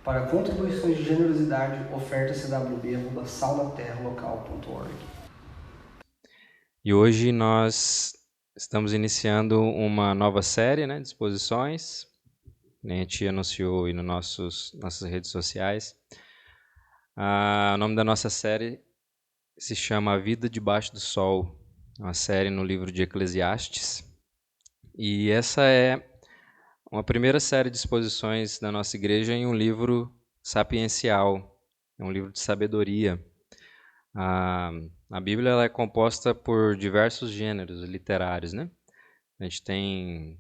Para contribuições de generosidade, oferta cwb@saldaterralocal.org. E hoje nós estamos iniciando uma nova série, de exposições. A gente anunciou aí nas nossas redes sociais. O nome da nossa série se chama A Vida Debaixo do Sol, uma série no livro de Eclesiastes. E essa é uma primeira série de exposições da nossa igreja em um livro sapiencial, é um livro de sabedoria. A Bíblia ela é composta por diversos gêneros literários, né? A gente tem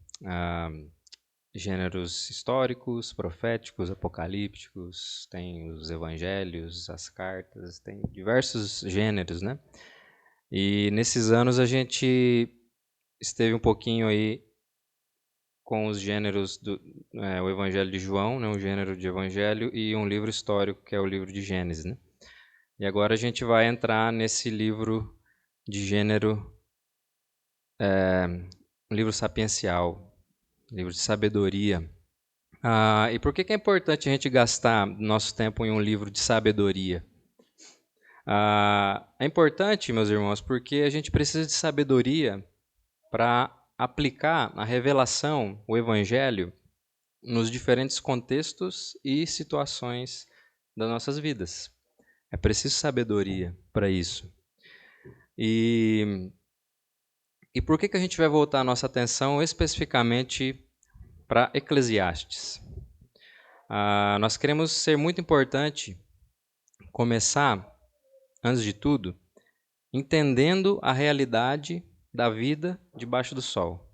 gêneros históricos, proféticos, apocalípticos, tem os evangelhos, as cartas, tem diversos gêneros, né? E nesses anos a gente esteve um pouquinho aí com os gêneros o Evangelho de João, né, um gênero de evangelho, e um livro histórico, que é o livro de Gênesis, né? E agora a gente vai entrar nesse livro de gênero, um livro sapiencial, um livro de sabedoria. E por que é importante a gente gastar nosso tempo em um livro de sabedoria? É importante, meus irmãos, porque a gente precisa de sabedoria para aplicar a revelação, o Evangelho, nos diferentes contextos e situações das nossas vidas. É preciso sabedoria para isso. E por que a gente vai voltar a nossa atenção especificamente para Eclesiastes? Nós queremos ser muito importante começar, antes de tudo, entendendo a realidade da vida debaixo do sol,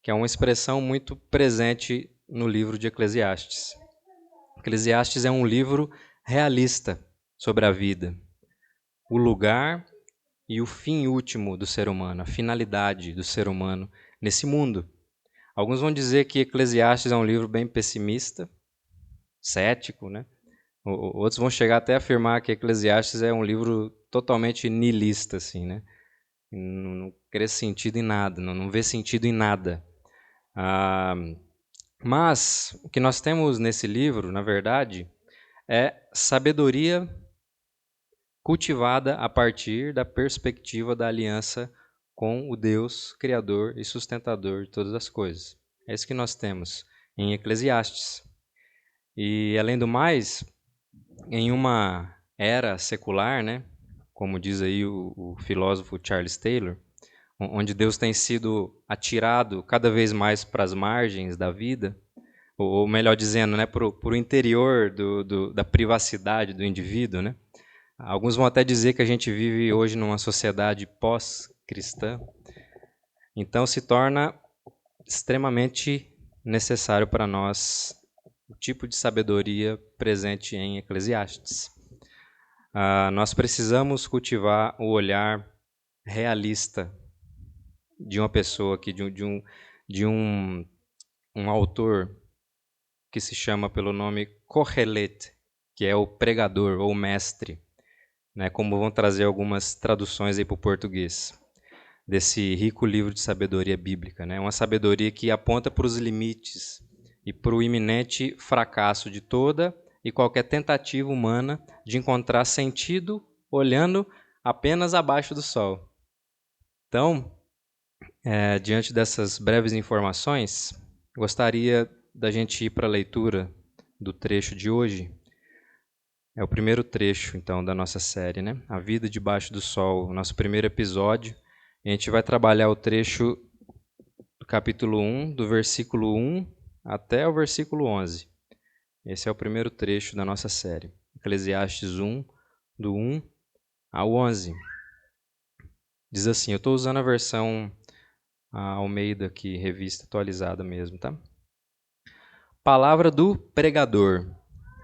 que é uma expressão muito presente no livro de Eclesiastes. Eclesiastes é um livro realista sobre a vida, o lugar e o fim último do ser humano, a finalidade do ser humano nesse mundo. Alguns vão dizer que Eclesiastes é um livro bem pessimista, cético, né? Outros vão chegar até a afirmar que Eclesiastes é um livro totalmente nihilista, assim, né? Não crê sentido em nada, não vê sentido em nada. Mas o que nós temos nesse livro, na verdade, é sabedoria cultivada a partir da perspectiva da aliança com o Deus Criador e sustentador de todas as coisas. É isso que nós temos em Eclesiastes. E, além do mais, em uma era secular, como diz aí o filósofo Charles Taylor, onde Deus tem sido atirado cada vez mais para as margens da vida, ou melhor dizendo, para o interior da privacidade do indivíduo, né? Alguns vão até dizer que a gente vive hoje numa sociedade pós-cristã, então se torna extremamente necessário para nós o tipo de sabedoria presente em Eclesiastes. Nós precisamos cultivar o olhar realista de uma pessoa aqui, de um autor que se chama pelo nome Kohelet, que é o pregador ou mestre, como vão trazer algumas traduções aí para o português, desse rico livro de sabedoria bíblica. Uma sabedoria que aponta para os limites e para o iminente fracasso de toda e qualquer tentativa humana de encontrar sentido olhando apenas abaixo do sol. Então, diante dessas breves informações, gostaria da gente ir para a leitura do trecho de hoje. É o primeiro trecho, então, da nossa série, A Vida Debaixo do Sol, o nosso primeiro episódio. E a gente vai trabalhar o trecho do capítulo 1, do versículo 1 até o versículo 11. Esse é o primeiro trecho da nossa série. Eclesiastes 1, do 1 ao 11. Diz assim, eu estou usando a versão Almeida aqui, revista atualizada mesmo, tá? Palavra do pregador,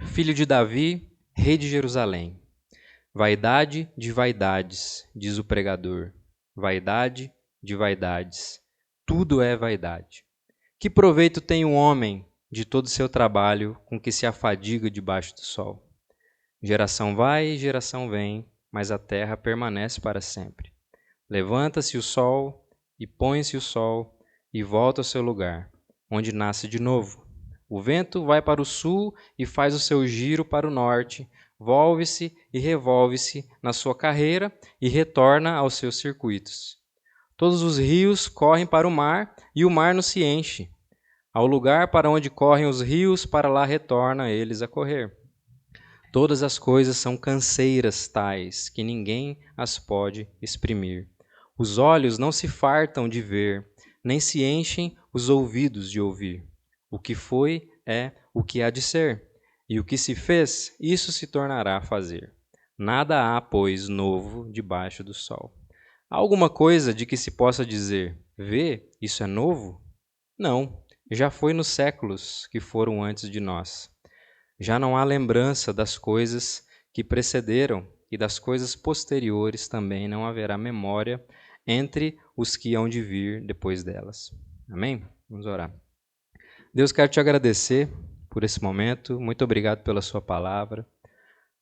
filho de Davi, rei de Jerusalém. Vaidade de vaidades, diz o pregador. Vaidade de vaidades. Tudo é vaidade. Que proveito tem um homem de todo o seu trabalho com que se afadiga debaixo do sol? Geração vai e geração vem, mas a terra permanece para sempre. Levanta-se o sol e põe-se o sol e volta ao seu lugar, onde nasce de novo. O vento vai para o sul e faz o seu giro para o norte, volve-se e revolve-se na sua carreira e retorna aos seus circuitos. Todos os rios correm para o mar e o mar não se enche. Ao lugar para onde correm os rios, para lá retorna eles a correr. Todas as coisas são canseiras tais, que ninguém as pode exprimir. Os olhos não se fartam de ver, nem se enchem os ouvidos de ouvir. O que foi é o que há de ser, e o que se fez, isso se tornará a fazer. Nada há, pois, novo debaixo do sol. Há alguma coisa de que se possa dizer, vê, isso é novo? Não, já foi nos séculos que foram antes de nós. Já não há lembrança das coisas que precederam, e das coisas posteriores também não haverá memória entre os que hão de vir depois delas. Amém? Vamos orar. Deus, quero te agradecer por esse momento. Muito obrigado pela sua palavra.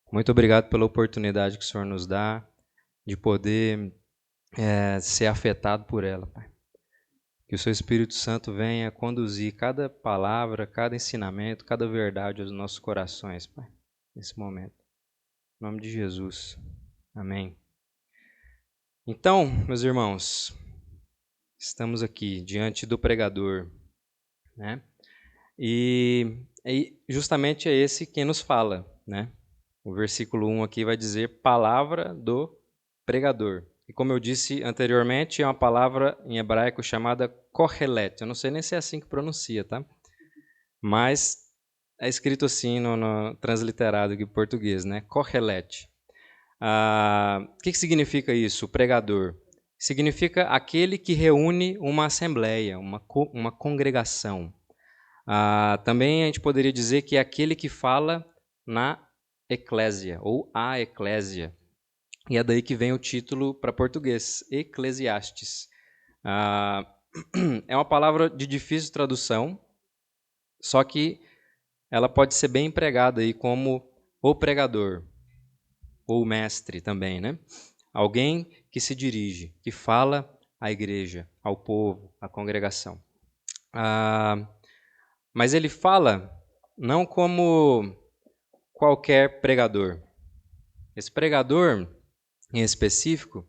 Muito obrigado pela oportunidade que o Senhor nos dá de poder ser afetado por ela, Pai. Que o seu Espírito Santo venha conduzir cada palavra, cada ensinamento, cada verdade aos nossos corações, Pai, nesse momento. Em nome de Jesus. Amém. Então, meus irmãos, estamos aqui diante do pregador, né? E justamente é esse quem nos fala, né? O versículo 1 aqui vai dizer palavra do pregador. E como eu disse anteriormente, é uma palavra em hebraico chamada kohelet. Eu não sei nem se é assim que pronuncia, tá? Mas é escrito assim no transliterado aqui em português, né? Kohelet. O que significa isso, o pregador? Significa aquele que reúne uma assembleia, uma congregação. Também a gente poderia dizer que é aquele que fala na eclésia, ou a eclésia. E é daí que vem o título para português, Eclesiastes. É uma palavra de difícil tradução, só que ela pode ser bem empregada aí como o pregador, ou mestre também, né? Alguém que se dirige, que fala à igreja, ao povo, à congregação. Mas ele fala não como qualquer pregador. Esse pregador, em específico,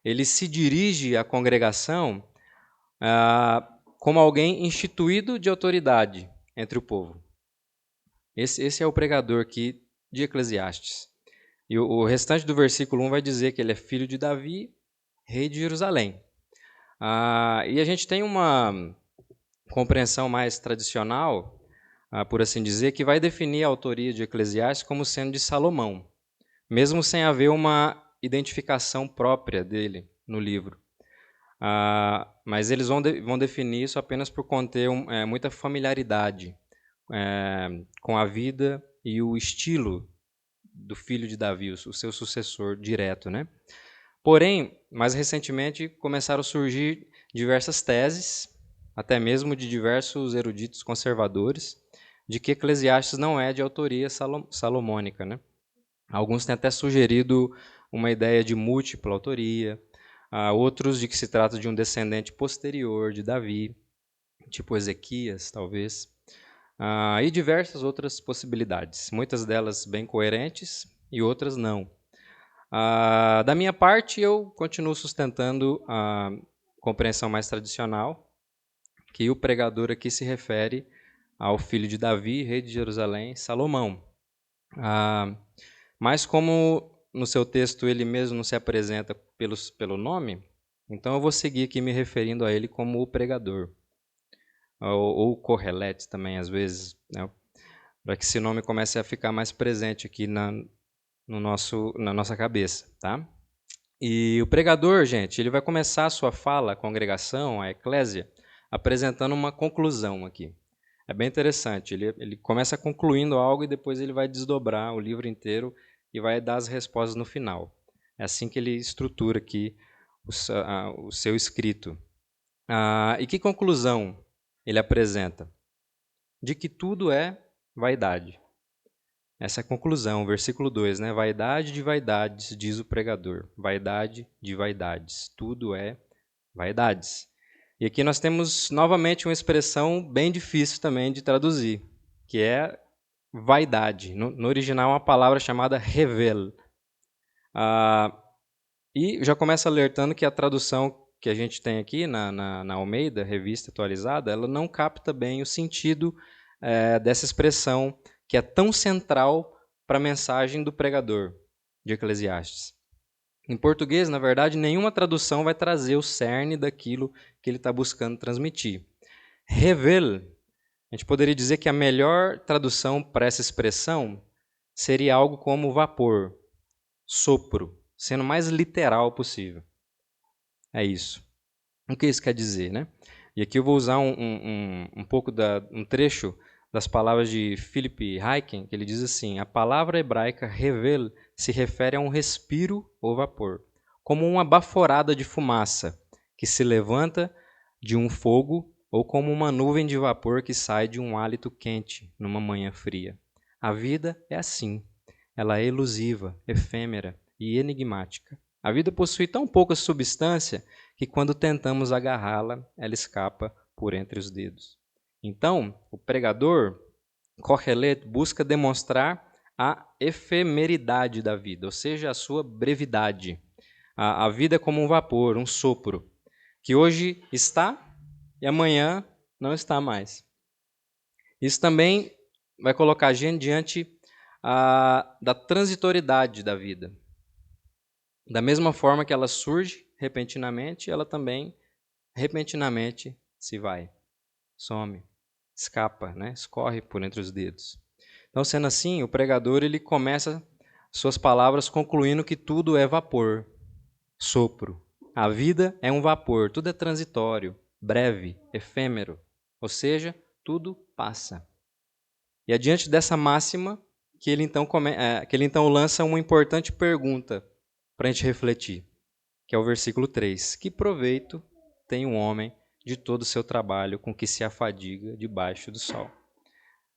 ele se dirige à congregação como alguém instituído de autoridade entre o povo. Esse é o pregador aqui de Eclesiastes. E o restante do versículo 1 vai dizer que ele é filho de Davi, rei de Jerusalém. E a gente tem uma compreensão mais tradicional, por assim dizer, que vai definir a autoria de Eclesiastes como sendo de Salomão, mesmo sem haver uma identificação própria dele no livro. Mas eles vão definir isso apenas por conter muita familiaridade com a vida e o estilo do filho de Davi, o seu sucessor direto, né? Porém, mais recentemente começaram a surgir diversas teses, até mesmo de diversos eruditos conservadores, de que Eclesiastes não é de autoria salomônica, né? Alguns têm até sugerido uma ideia de múltipla autoria, outros de que se trata de um descendente posterior de Davi, tipo Ezequias, talvez, e diversas outras possibilidades, muitas delas bem coerentes e outras não. Da minha parte, eu continuo sustentando a compreensão mais tradicional, que o pregador aqui se refere ao filho de Davi, rei de Jerusalém, Salomão. Mas como no seu texto ele mesmo não se apresenta pelo nome, então eu vou seguir aqui me referindo a ele como o pregador, ou Kohelet também, às vezes, né, para que esse nome comece a ficar mais presente aqui na nossa cabeça, tá? E o pregador, gente, ele vai começar a sua fala, a congregação, a eclésia, apresentando uma conclusão aqui. É bem interessante, ele começa concluindo algo e depois ele vai desdobrar o livro inteiro e vai dar as respostas no final. É assim que ele estrutura aqui o seu escrito. E que conclusão ele apresenta? De que tudo é vaidade. Essa é a conclusão, versículo 2, né? Vaidade de vaidades, diz o pregador. Vaidade de vaidades, tudo é vaidades. E aqui nós temos novamente uma expressão bem difícil também de traduzir. que é vaidade. No original é uma palavra chamada revel. E já começa alertando que a tradução que a gente tem aqui na Almeida, revista atualizada, ela não capta bem o sentido dessa expressão que é tão central para a mensagem do pregador de Eclesiastes. Em português, na verdade, nenhuma tradução vai trazer o cerne daquilo que ele está buscando transmitir. Revel, a gente poderia dizer que a melhor tradução para essa expressão seria algo como vapor, sopro, sendo o mais literal possível. É isso. O que isso quer dizer, né? E aqui eu vou usar um pouco um trecho das palavras de Philip Ryken, que ele diz assim: a palavra hebraica revel se refere a um respiro ou vapor, como uma baforada de fumaça que se levanta de um fogo ou como uma nuvem de vapor que sai de um hálito quente numa manhã fria. A vida é assim. Ela é elusiva, efêmera e enigmática. A vida possui tão pouca substância que quando tentamos agarrá-la, ela escapa por entre os dedos. Então, o pregador, Kohelet, busca demonstrar a efemeridade da vida, ou seja, a sua brevidade. A vida é como um vapor, um sopro, que hoje está e amanhã não está mais. Isso também vai colocar a gente diante da transitoriedade da vida. Da mesma forma que ela surge repentinamente, ela também repentinamente se vai, some, escapa, né? Escorre por entre os dedos. Então, sendo assim, o pregador ele começa suas palavras concluindo que tudo é vapor, sopro. A vida é um vapor, tudo é transitório, breve, efêmero, ou seja, tudo passa. E é diante dessa máxima que ele então lança uma importante pergunta para a gente refletir, que é o versículo 3. Que proveito tem um homem de todo o seu trabalho com que se afadiga debaixo do sol?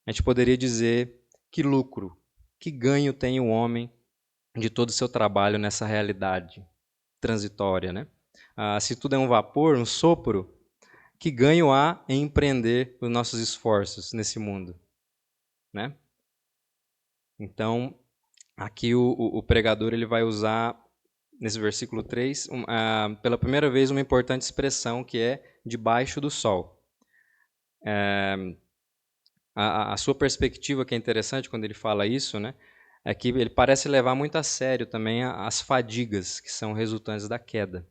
A gente poderia dizer que lucro, que ganho tem o homem de todo o seu trabalho nessa realidade transitória, né? Se tudo é um vapor, um sopro, que ganho há em empreender os nossos esforços nesse mundo, né? Então, aqui o pregador ele vai usar, nesse versículo 3, pela primeira vez, uma importante expressão que é debaixo do sol. A sua perspectiva, que é interessante quando ele fala isso, né, é que ele parece levar muito a sério também as fadigas que são resultantes da queda.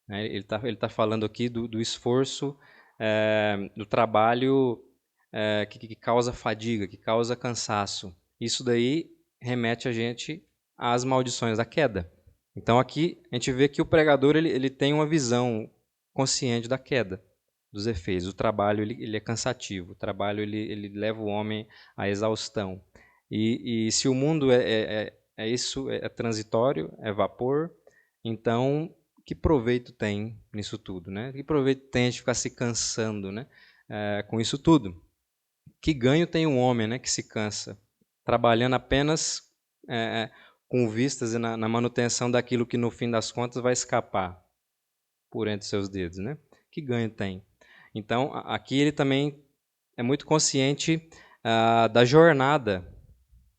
Ele tá falando aqui do esforço, do trabalho que causa fadiga, que causa cansaço. Isso daí remete a gente às maldições da queda. Então aqui a gente vê que o pregador ele tem uma visão consciente da queda, dos efeitos. O trabalho ele é cansativo, o trabalho ele leva o homem à exaustão. E se o mundo é isso, é transitório, é vapor, então que proveito tem nisso tudo, né? Que proveito tem de ficar se cansando, né? Com isso tudo? Que ganho tem um homem, né, que se cansa, trabalhando apenas com vistas na manutenção daquilo que no fim das contas vai escapar por entre seus dedos, né? Que ganho tem? Então, aqui ele também é muito consciente da jornada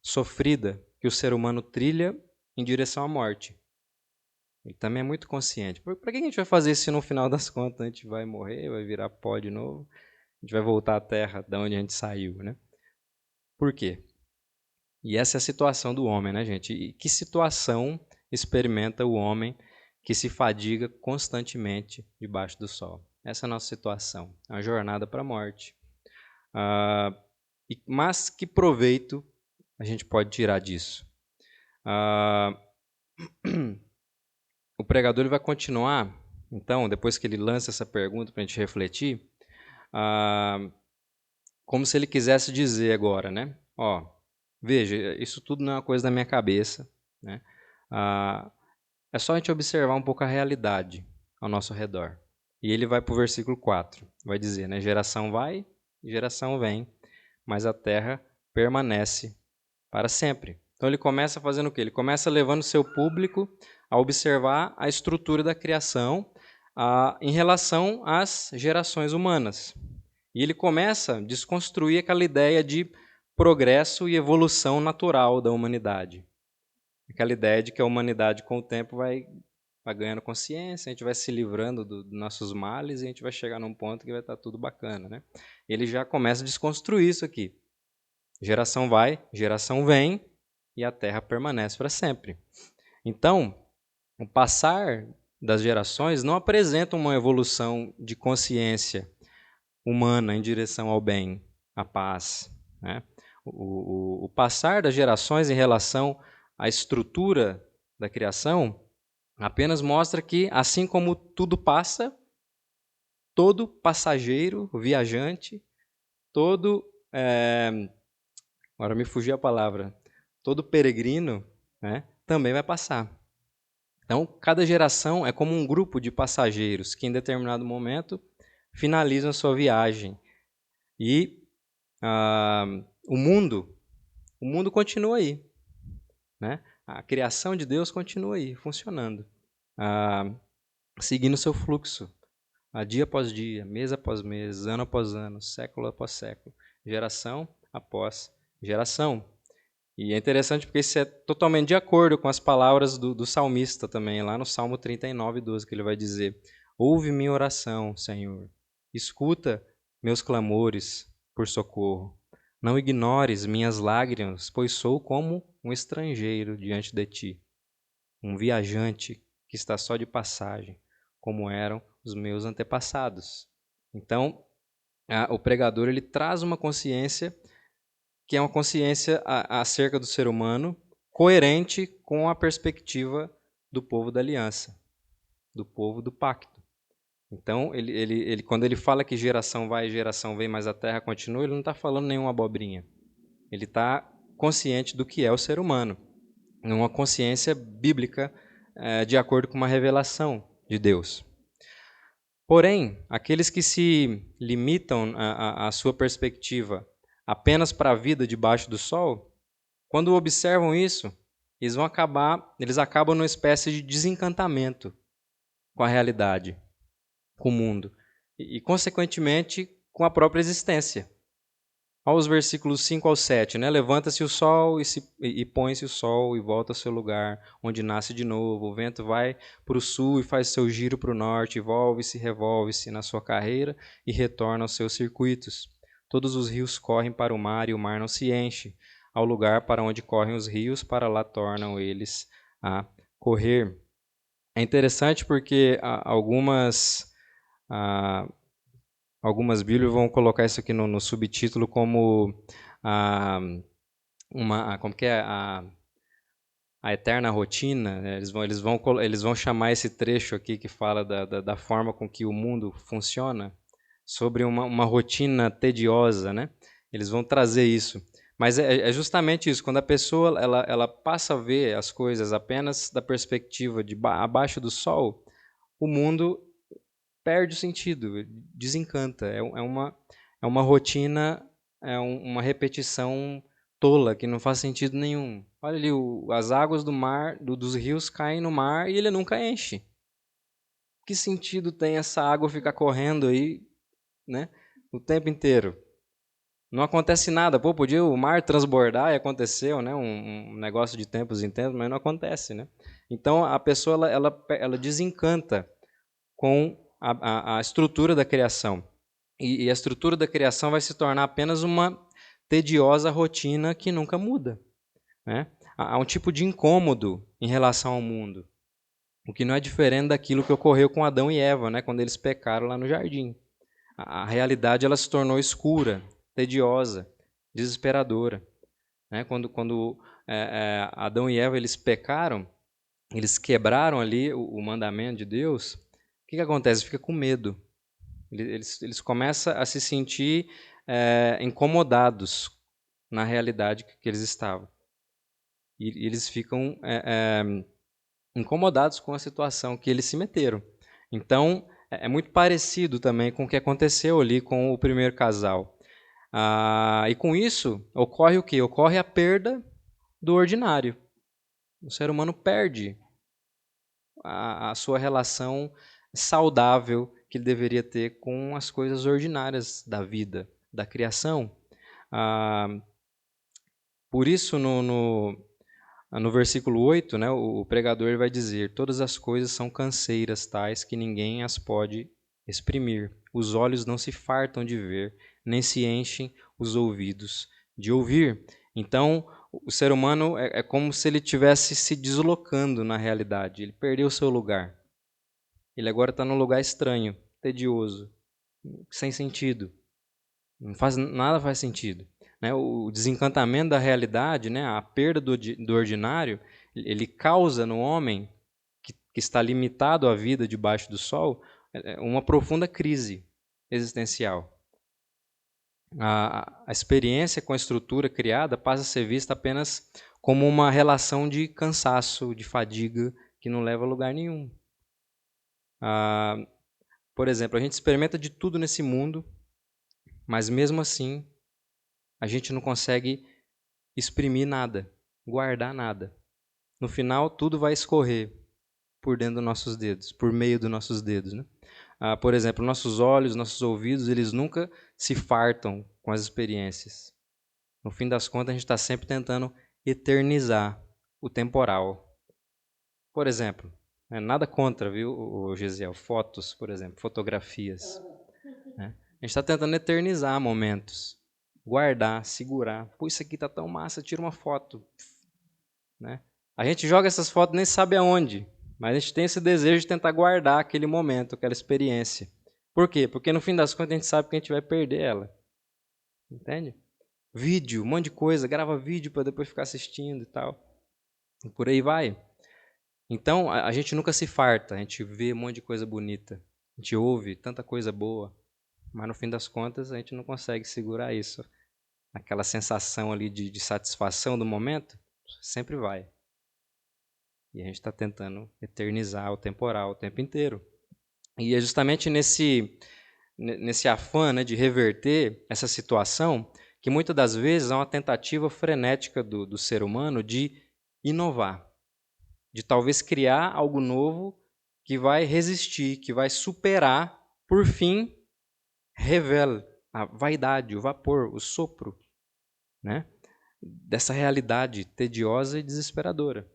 sofrida que o ser humano trilha em direção à morte. Ele também é muito consciente. Para que a gente vai fazer isso se no final das contas a gente vai morrer, vai virar pó de novo? A gente vai voltar à terra de onde a gente saiu, né? Por quê? E essa é a situação do homem, né, gente? E que situação experimenta o homem que se fadiga constantemente debaixo do sol? Essa é a nossa situação. É uma jornada para a morte. Mas que proveito a gente pode tirar disso? O pregador ele vai continuar, então, depois que ele lança essa pergunta para a gente refletir, como se ele quisesse dizer agora, né? Ó, veja, isso tudo não é uma coisa da minha cabeça, né? É só a gente observar um pouco a realidade ao nosso redor. E ele vai para o versículo 4, vai dizer, né? Geração vai, geração vem, mas a terra permanece para sempre. Então ele começa fazendo o quê? Ele começa levando o seu público a observar a estrutura da criação em relação às gerações humanas. E ele começa a desconstruir aquela ideia de progresso e evolução natural da humanidade. Aquela ideia de que a humanidade, com o tempo, vai ganhando consciência, a gente vai se livrando dos nossos males e a gente vai chegar num ponto que vai estar tudo bacana, né? Ele já começa a desconstruir isso aqui. Geração vai, geração vem e a Terra permanece para sempre. Então, o passar das gerações não apresenta uma evolução de consciência humana em direção ao bem, à paz, né? O passar das gerações em relação à estrutura da criação apenas mostra que, assim como tudo passa, todo passageiro, viajante, todo. Agora me fugiu a palavra. Todo peregrino, né, também vai passar. Então, cada geração é como um grupo de passageiros que, em determinado momento, finalizam a sua viagem. E o mundo continua aí, né? A criação de Deus continua aí, funcionando, seguindo seu fluxo, dia após dia, mês após mês, ano após ano, século após século, geração após geração. E é interessante porque isso é totalmente de acordo com as palavras do salmista também, lá no Salmo 39, 12, que ele vai dizer: ouve minha oração, Senhor, escuta meus clamores por socorro. Não ignores minhas lágrimas, pois sou como um estrangeiro diante de ti, um viajante que está só de passagem, como eram os meus antepassados. Então, o pregador ele traz uma consciência que é uma consciência acerca do ser humano coerente com a perspectiva do povo da aliança, do povo do pacto. Então, quando ele fala que geração vai e geração vem, mas a terra continua, ele não está falando nenhuma abobrinha. Ele está consciente do que é o ser humano, numa consciência bíblica, de acordo com uma revelação de Deus. Porém, aqueles que se limitam a sua perspectiva apenas para a vida debaixo do sol, quando observam isso, eles acabam numa espécie de desencantamento com a realidade, com o mundo e consequentemente, com a própria existência. Olha os versículos 5 ao 7, né? Levanta-se o sol e põe-se o sol e volta ao seu lugar, onde nasce de novo. O vento vai para o sul e faz seu giro para o norte, volve-se, revolve-se na sua carreira e retorna aos seus circuitos. Todos os rios correm para o mar e o mar não se enche. Ao lugar para onde correm os rios, para lá tornam eles a correr. É interessante porque algumas Bíblias vão colocar isso aqui no subtítulo como como que é a eterna rotina, né? Eles vão chamar esse trecho aqui que fala da forma com que o mundo funciona sobre uma rotina tediosa, né? Eles vão trazer isso. Mas é justamente isso, quando a pessoa ela passa a ver as coisas apenas da perspectiva de abaixo do sol, o mundo perde o sentido, desencanta. É uma rotina, uma repetição tola, que não faz sentido nenhum. Olha ali, as águas do mar, dos rios caem no mar e ele nunca enche. Que sentido tem essa água ficar correndo aí, né, o tempo inteiro? Não acontece nada. Pô, podia o mar transbordar e aconteceu, né, um negócio de tempos em tempos, mas não acontece, né? Então a pessoa ela desencanta com a estrutura da criação. E a estrutura da criação vai se tornar apenas uma tediosa rotina que nunca muda, né? Há um tipo de incômodo em relação ao mundo, o que não é diferente daquilo que ocorreu com Adão e Eva, né, quando eles pecaram lá no jardim. A realidade ela se tornou escura, tediosa, desesperadora, né? Quando Adão e Eva eles pecaram, eles quebraram ali o mandamento de Deus. O que acontece? Fica com medo. Eles começam a se sentir incomodados na realidade que eles estavam. E eles ficam incomodados com a situação que eles se meteram. Então, é muito parecido também com o que aconteceu ali com o primeiro casal. E com isso, ocorre o quê? Ocorre a perda do ordinário. O ser humano perde a sua relação saudável que ele deveria ter com as coisas ordinárias da vida, da criação. Por isso, no versículo 8, né, o pregador vai dizer: todas as coisas são canseiras tais que ninguém as pode exprimir. Os olhos não se fartam de ver, nem se enchem os ouvidos de ouvir. Então, o ser humano é como se ele estivesse se deslocando na realidade. Ele perdeu o seu lugar. Ele agora está num lugar estranho, tedioso, sem sentido. Nada faz sentido. Né? O desencantamento da realidade, né? A perda do ordinário, ele causa no homem que está limitado à vida debaixo do sol uma profunda crise existencial. A experiência com a estrutura criada passa a ser vista apenas como uma relação de cansaço, de fadiga, que não leva a lugar nenhum. Por exemplo, a gente experimenta de tudo nesse mundo, mas mesmo assim a gente não consegue exprimir nada, guardar nada. No final, tudo vai escorrer por dentro dos nossos dedos, por meio dos nossos dedos, né? Por exemplo, nossos olhos, nossos ouvidos, eles nunca se fartam com as experiências. No fim das contas, a gente está sempre tentando eternizar o temporal. Por exemplo, nada contra, viu, Gesiel? Fotos, por exemplo, fotografias. Né? A gente está tentando eternizar momentos, guardar, segurar. Pô, isso aqui tá tão massa, tira uma foto. Né? A gente joga essas fotos nem sabe aonde, mas a gente tem esse desejo de tentar guardar aquele momento, aquela experiência. Por quê? Porque no fim das contas a gente sabe que a gente vai perder ela. Entende? Vídeo, um monte de coisa, grava vídeo para depois ficar assistindo e tal. E por aí vai. Então a gente nunca se farta, a gente vê um monte de coisa bonita, a gente ouve tanta coisa boa, mas no fim das contas a gente não consegue segurar isso. Aquela sensação ali de satisfação do momento sempre vai. E a gente está tentando eternizar o temporal o tempo inteiro. E é justamente nesse afã, né, de reverter essa situação que muitas das vezes é uma tentativa frenética do ser humano de inovar, de talvez criar algo novo que vai resistir, que vai superar, por fim, revela a vaidade, o vapor, o sopro, né, dessa realidade tediosa e desesperadora.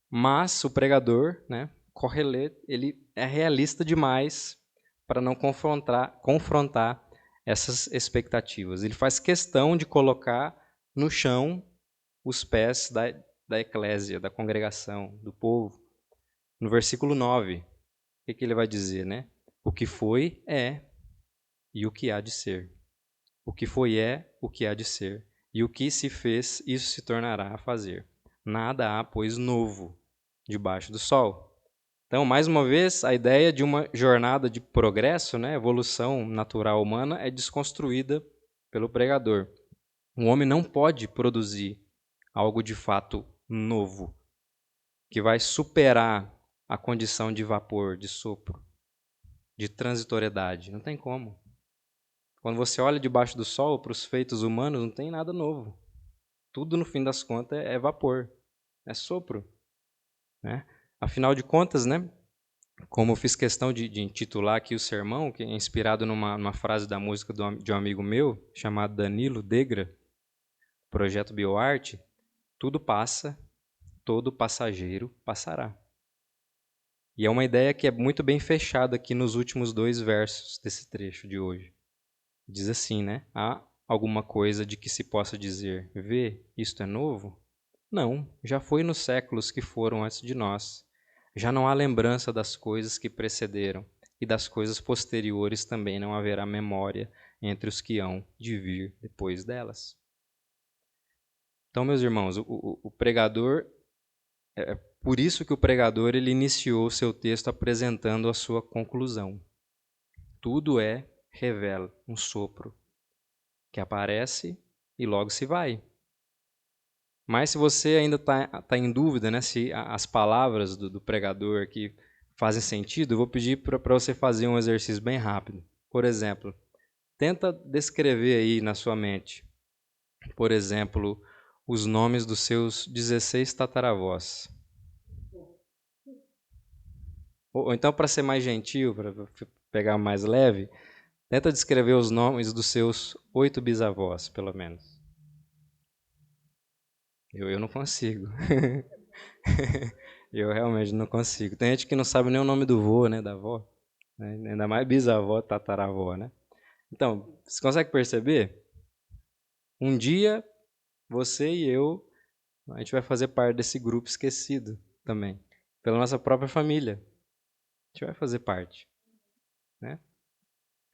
Mas o pregador, né, Kohelet, ele é realista demais para não confrontar essas expectativas. Ele faz questão de colocar no chão os pés da eclésia, da congregação, do povo. No versículo 9, o que ele vai dizer? Né? O que foi, é, e o que há de ser. O que foi, é, o que há de ser. E o que se fez, isso se tornará a fazer. Nada há, pois, novo debaixo do sol. Então, mais uma vez, a ideia de uma jornada de progresso, né, evolução natural humana, é desconstruída pelo pregador. O homem não pode produzir algo de fato novo, que vai superar a condição de vapor, de sopro, de transitoriedade. Não tem como. Quando você olha debaixo do sol para os feitos humanos, não tem nada novo. Tudo, no fim das contas, é vapor, é sopro. Né? Afinal de contas, né, como eu fiz questão de intitular aqui o sermão, que é inspirado numa frase da música de um amigo meu, chamado Danilo Degra, Projeto BioArte, tudo passa, todo passageiro passará. E é uma ideia que é muito bem fechada aqui nos últimos 2 versos desse trecho de hoje. Diz assim, né? Há alguma coisa de que se possa dizer, vê, isto é novo? Não, já foi nos séculos que foram antes de nós. Já não há lembrança das coisas que precederam, e das coisas posteriores também não haverá memória entre os que hão de vir depois delas. Então, meus irmãos, o pregador, é por isso que o pregador ele iniciou o seu texto apresentando a sua conclusão. Tudo revela, um sopro, que aparece e logo se vai. Mas se você ainda tá em dúvida, né, se as palavras do pregador aqui fazem sentido, eu vou pedir para você fazer um exercício bem rápido. Por exemplo, tenta descrever aí na sua mente, por exemplo, os nomes dos seus 16 tataravós. Ou então, para ser mais gentil, para pegar mais leve, tenta descrever os nomes dos seus 8 bisavós, pelo menos. Eu não consigo. Eu realmente não consigo. Tem gente que não sabe nem o nome do vô, né, da avó. Né? Ainda mais bisavó, tataravó, né? Então, você consegue perceber? Um dia, você e eu, a gente vai fazer parte desse grupo esquecido também. Pela nossa própria família. A gente vai fazer parte. Né?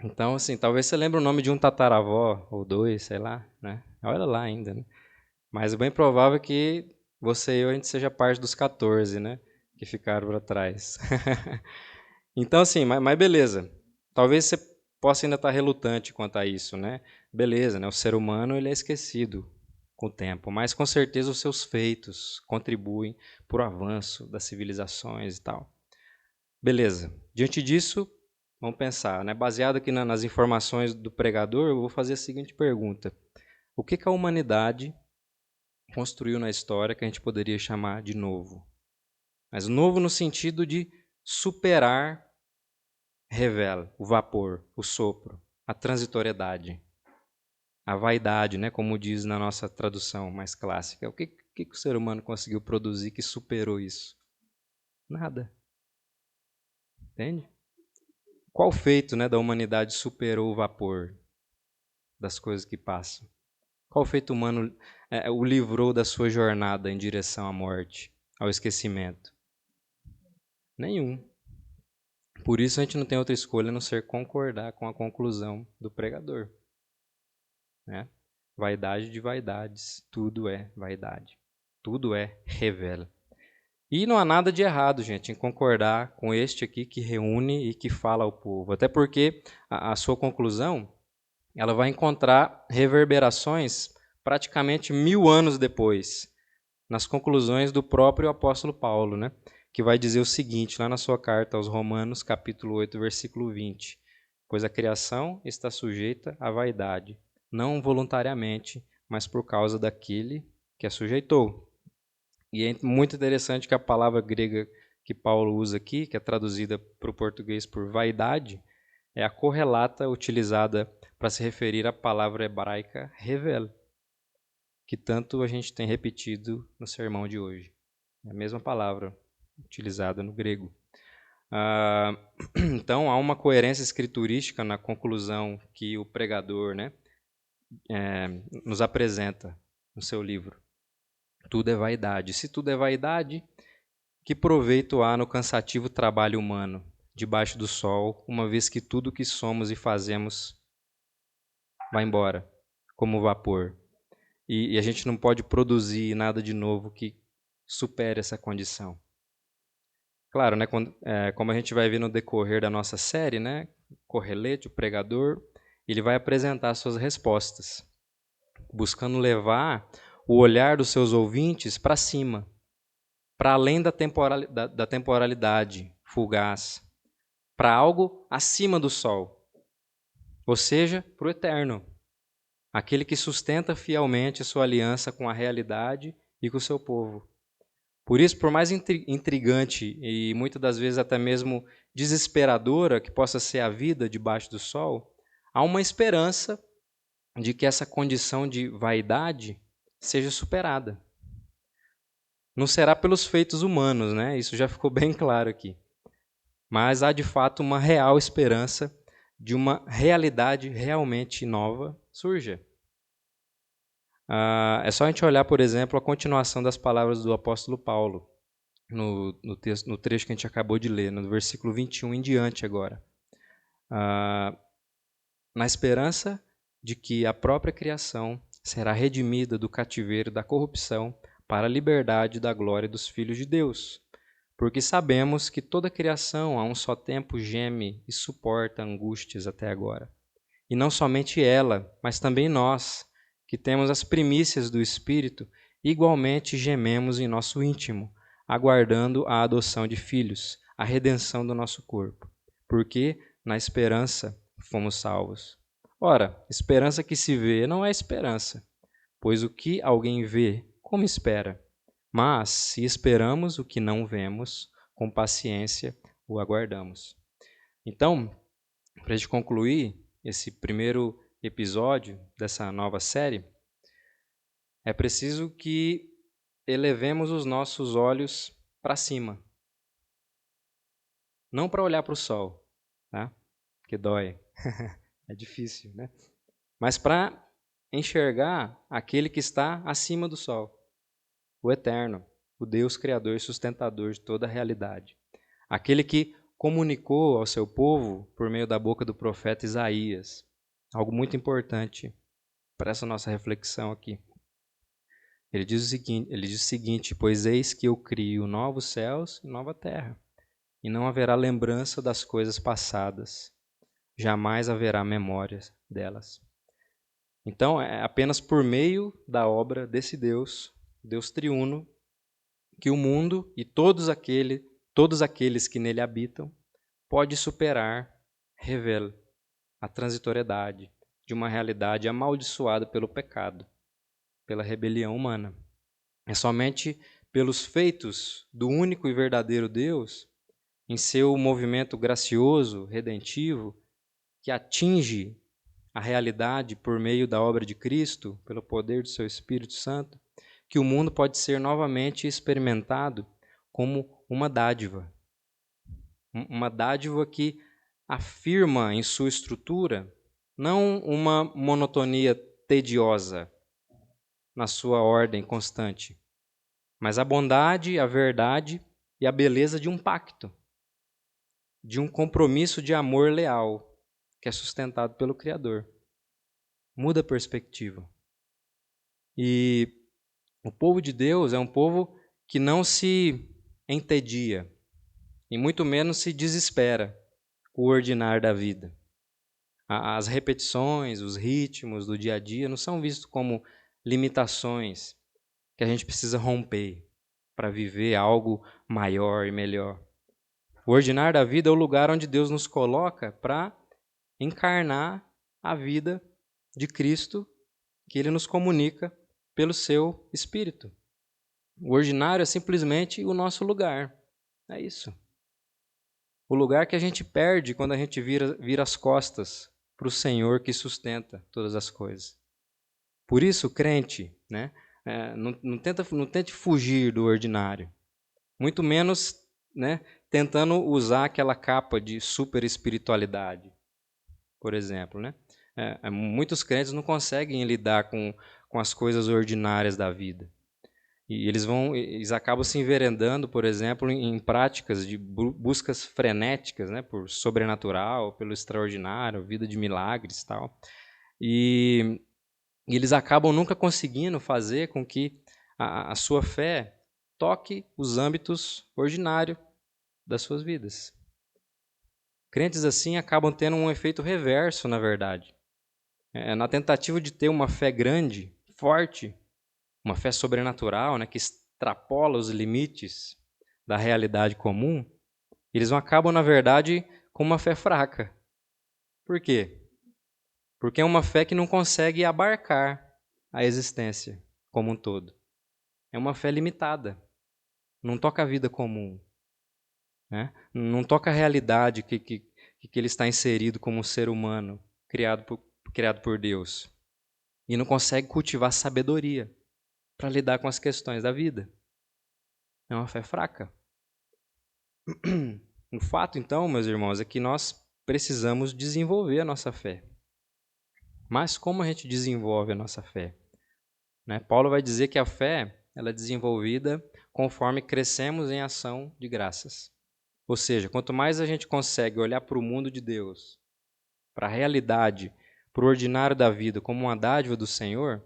Então, assim, talvez você lembre o nome de um tataravó, ou 2, sei lá, né? Olha lá ainda, né? Mas é bem provável que você e eu, a gente seja parte dos 14, né? Que ficaram para trás. Então, assim, mas beleza. Talvez você possa ainda estar relutante quanto a isso, né? Beleza, né? O ser humano ele é esquecido com o tempo, mas com certeza os seus feitos contribuem para o avanço das civilizações e tal. Beleza. Diante disso, vamos pensar, né? Baseado aqui nas informações do pregador, eu vou fazer a seguinte pergunta: o que a humanidade construiu na história que a gente poderia chamar de novo? Mas novo no sentido de superar, revela, o vapor, o sopro, a transitoriedade, a vaidade, né? Como diz na nossa tradução mais clássica. O que o ser humano conseguiu produzir que superou isso? Nada. Entende? Qual feito, né, da humanidade superou o vapor das coisas que passam? Qual feito humano o livrou da sua jornada em direção à morte, ao esquecimento? Nenhum. Por isso a gente não tem outra escolha a não ser concordar com a conclusão do pregador. Né? Vaidade de vaidades, tudo é vaidade. Tudo é revela. E não há nada de errado, gente, em concordar com este aqui que reúne e que fala ao povo. Até porque a sua conclusão ela vai encontrar reverberações praticamente 1000 anos depois, nas conclusões do próprio apóstolo Paulo, né? Que vai dizer o seguinte, lá na sua carta aos Romanos, capítulo 8, versículo 20. Pois a criação está sujeita à vaidade, não voluntariamente, mas por causa daquele que a sujeitou. E é muito interessante que a palavra grega que Paulo usa aqui, que é traduzida para o português por vaidade, é a correlata utilizada para se referir à palavra hebraica revel, que tanto a gente tem repetido no sermão de hoje. É a mesma palavra utilizada no grego. Então, há uma coerência escriturística na conclusão que o pregador, né, nos apresenta no seu livro. Tudo é vaidade. Se tudo é vaidade, que proveito há no cansativo trabalho humano, debaixo do sol, uma vez que tudo o que somos e fazemos vai embora, como vapor. E a gente não pode produzir nada de novo que supere essa condição. Claro, né, como a gente vai ver no decorrer da nossa série, né, Correlete, o pregador, ele vai apresentar suas respostas, buscando levar o olhar dos seus ouvintes para cima, para além da temporalidade fugaz, para algo acima do sol, ou seja, para o eterno, aquele que sustenta fielmente sua aliança com a realidade e com o seu povo. Por isso, por mais intrigante e muitas das vezes até mesmo desesperadora que possa ser a vida debaixo do sol, há uma esperança de que essa condição de vaidade seja superada. Não será pelos feitos humanos, né? Isso já ficou bem claro aqui. Mas há de fato uma real esperança de uma realidade realmente nova surja. É só a gente olhar, por exemplo, a continuação das palavras do apóstolo Paulo, no trecho que a gente acabou de ler, no versículo 21 em diante agora. Na esperança de que a própria criação será redimida do cativeiro da corrupção para a liberdade da glória dos filhos de Deus. Porque sabemos que toda a criação a um só tempo geme e suporta angústias até agora. E não somente ela, mas também nós, que temos as primícias do Espírito, igualmente gememos em nosso íntimo, aguardando a adoção de filhos, a redenção do nosso corpo. Porque, na esperança, fomos salvos. Ora, esperança que se vê não é esperança, pois o que alguém vê, como espera? Mas, se esperamos o que não vemos, com paciência o aguardamos. Então, para a gente concluir esse primeiro episódio dessa nova série, é preciso que elevemos os nossos olhos para cima. Não para olhar para o sol, tá? Que dói. É difícil, né? Mas para enxergar aquele que está acima do sol, o Eterno, o Deus Criador e sustentador de toda a realidade. Aquele que comunicou ao seu povo por meio da boca do profeta Isaías. Algo muito importante para essa nossa reflexão aqui. Ele diz o seguinte: pois eis que eu crio novos céus e nova terra, e não haverá lembrança das coisas passadas, jamais haverá memória delas. Então, é apenas por meio da obra desse Deus, Deus triuno, que o mundo e todos aqueles que nele habitam pode superar, revela a transitoriedade de uma realidade amaldiçoada pelo pecado, pela rebelião humana. É somente pelos feitos do único e verdadeiro Deus, em seu movimento gracioso, redentivo, que atinge a realidade por meio da obra de Cristo, pelo poder do seu Espírito Santo, que o mundo pode ser novamente experimentado como uma dádiva. Uma dádiva que afirma em sua estrutura não uma monotonia tediosa na sua ordem constante, mas a bondade, a verdade e a beleza de um pacto, de um compromisso de amor leal, que é sustentado pelo Criador. Muda a perspectiva. E o povo de Deus é um povo que não se entedia e muito menos se desespera com o ordinário da vida. As repetições, os ritmos do dia a dia não são vistos como limitações que a gente precisa romper para viver algo maior e melhor. O ordinário da vida é o lugar onde Deus nos coloca para encarnar a vida de Cristo que Ele nos comunica pelo seu Espírito. O ordinário é simplesmente o nosso lugar. É isso. O lugar que a gente perde quando a gente vira as costas para o Senhor que sustenta todas as coisas. Por isso, crente, né, não tente fugir do ordinário. Muito menos, né, tentando usar aquela capa de super espiritualidade, por exemplo. Né? Muitos crentes não conseguem lidar com as coisas ordinárias da vida. E eles acabam se enveredando, por exemplo, em práticas de buscas frenéticas, né, por sobrenatural, pelo extraordinário, vida de milagres e tal. E eles acabam nunca conseguindo fazer com que a sua fé toque os âmbitos ordinários das suas vidas. Crentes assim acabam tendo um efeito reverso, na verdade. Na tentativa de ter uma fé grande, forte, uma fé sobrenatural, né, que extrapola os limites da realidade comum, eles acabam, na verdade, com uma fé fraca. Por quê? Porque é uma fé que não consegue abarcar a existência como um todo. É uma fé limitada. Não toca a vida comum. Né? Não toca a realidade que ele está inserido como um ser humano, criado por Deus. E não consegue cultivar sabedoria para lidar com as questões da vida. É uma fé fraca. O fato, então, meus irmãos, é que nós precisamos desenvolver a nossa fé. Mas como a gente desenvolve a nossa fé? Né? Paulo vai dizer que a fé ela é desenvolvida conforme crescemos em ação de graças. Ou seja, quanto mais a gente consegue olhar para o mundo de Deus, para a realidade, para o ordinário da vida como uma dádiva do Senhor,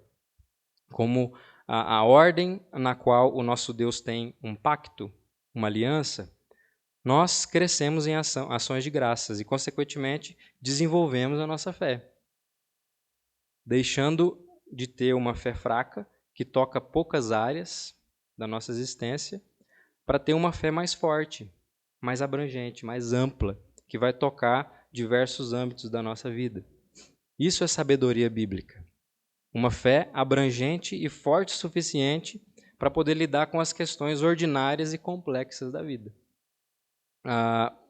como a ordem na qual o nosso Deus tem um pacto, uma aliança, nós crescemos em ações de graças e, consequentemente, desenvolvemos a nossa fé. Deixando de ter uma fé fraca, que toca poucas áreas da nossa existência, para ter uma fé mais forte, mais abrangente, mais ampla, que vai tocar diversos âmbitos da nossa vida. Isso é sabedoria bíblica. Uma fé abrangente e forte o suficiente para poder lidar com as questões ordinárias e complexas da vida.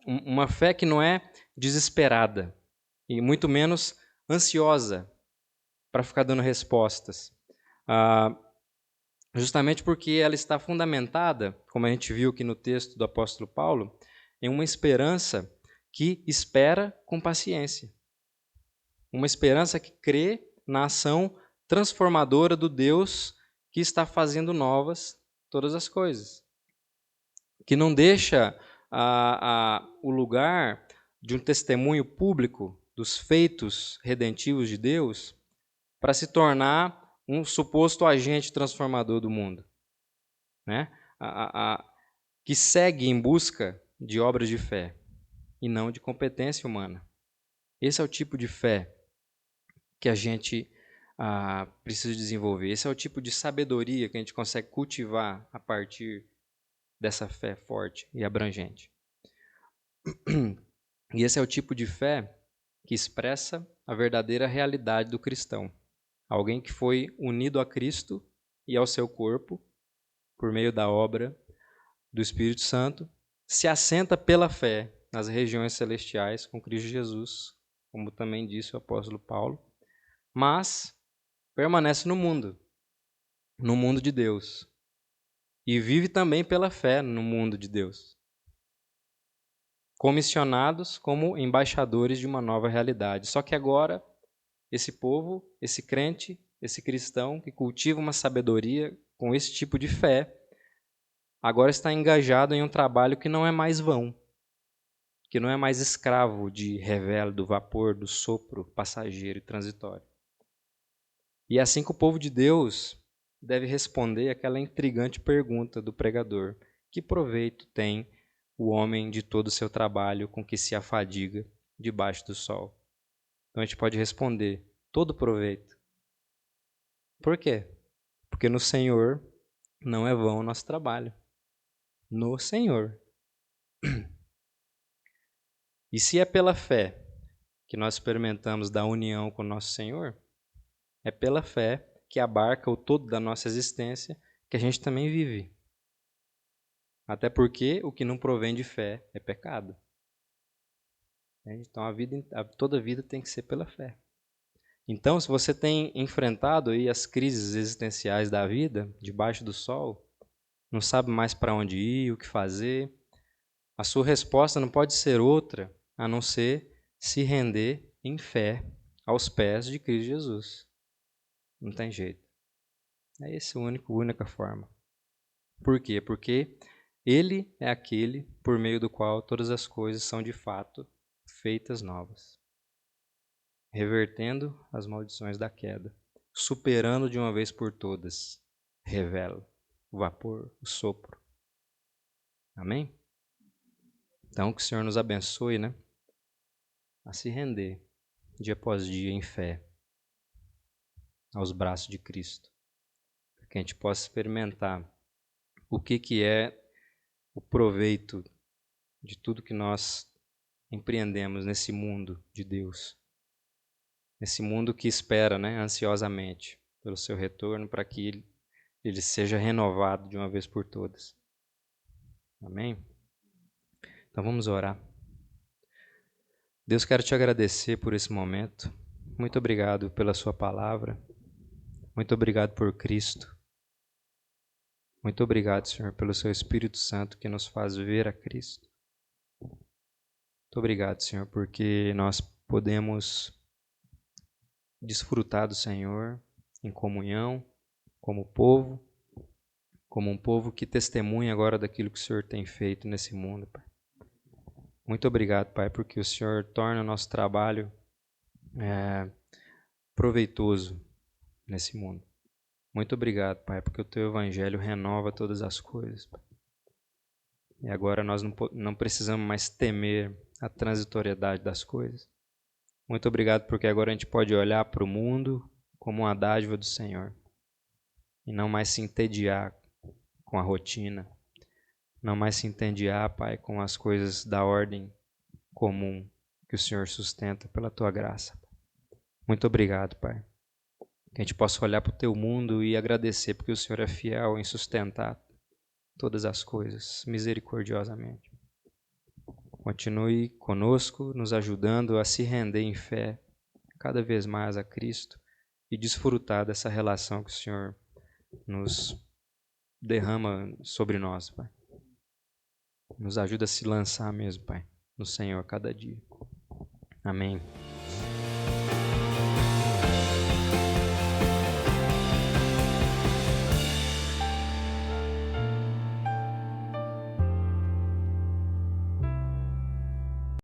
Uma fé que não é desesperada, e muito menos ansiosa para ficar dando respostas. Justamente porque ela está fundamentada, como a gente viu aqui no texto do apóstolo Paulo, em uma esperança que espera com paciência. Uma esperança que crê na ação transformadora do Deus que está fazendo novas todas as coisas. Que não deixa o lugar de um testemunho público dos feitos redentivos de Deus para se tornar um suposto agente transformador do mundo, né? Que segue em busca de obras de fé e não de competência humana. Esse é o tipo de fé que a gente precisa desenvolver. Esse é o tipo de sabedoria que a gente consegue cultivar a partir dessa fé forte e abrangente. E esse é o tipo de fé que expressa a verdadeira realidade do cristão. Alguém que foi unido a Cristo e ao seu corpo por meio da obra do Espírito Santo, se assenta pela fé nas regiões celestiais com Cristo Jesus, como também disse o apóstolo Paulo, mas permanece no mundo de Deus, e vive também pela fé no mundo de Deus, comissionados como embaixadores de uma nova realidade. Só que agora, esse povo, esse crente, esse cristão que cultiva uma sabedoria com esse tipo de fé, agora está engajado em um trabalho que não é mais vão, que não é mais escravo de revelo, do vapor, do sopro passageiro e transitório. E é assim que o povo de Deus deve responder aquela intrigante pergunta do pregador: que proveito tem o homem de todo o seu trabalho com que se afadiga debaixo do sol? Então a gente pode responder: todo proveito. Por quê? Porque no Senhor não é vão o nosso trabalho. No Senhor. E se é pela fé que nós experimentamos da união com o nosso Senhor, é pela fé que abarca o todo da nossa existência que a gente também vive. Até porque o que não provém de fé é pecado. Então toda a vida tem que ser pela fé. Então, se você tem enfrentado aí as crises existenciais da vida, debaixo do sol, não sabe mais para onde ir, o que fazer, a sua resposta não pode ser outra a não ser se render em fé aos pés de Cristo Jesus. Não tem jeito. É essa a única forma. Por quê? Porque Ele é aquele por meio do qual todas as coisas são de fato feitas novas, revertendo as maldições da queda, superando de uma vez por todas, revela o vapor, o sopro. Amém? Então que o Senhor nos abençoe, né? A se render dia após dia em fé aos braços de Cristo, para que a gente possa experimentar o que é o proveito de tudo que nós empreendemos nesse mundo de Deus, nesse mundo que espera, né, ansiosamente pelo seu retorno, para que ele seja renovado de uma vez por todas. Amém? Então vamos orar. Deus, quero te agradecer por esse momento. Muito obrigado pela sua palavra. Muito obrigado por Cristo. Muito obrigado, Senhor, pelo seu Espírito Santo que nos faz ver a Cristo. Muito obrigado, Senhor, porque nós podemos desfrutar do Senhor em comunhão, como um povo que testemunha agora daquilo que o Senhor tem feito nesse mundo, Pai. Muito obrigado, Pai, porque o Senhor torna o nosso trabalho proveitoso nesse mundo. Muito obrigado, Pai, porque o Teu Evangelho renova todas as coisas, Pai. E agora nós não precisamos mais temer a transitoriedade das coisas. Muito obrigado porque agora a gente pode olhar para o mundo como uma dádiva do Senhor e não mais se entediar com a rotina, não mais se entediar, Pai, com as coisas da ordem comum que o Senhor sustenta pela Tua graça. Muito obrigado, Pai. Que a gente possa olhar para o Teu mundo e agradecer porque o Senhor é fiel em sustentar todas as coisas misericordiosamente. Continue conosco, nos ajudando a se render em fé cada vez mais a Cristo e desfrutar dessa relação que o Senhor nos derrama sobre nós, Pai. Nos ajuda a se lançar mesmo, Pai, no Senhor a cada dia. Amém.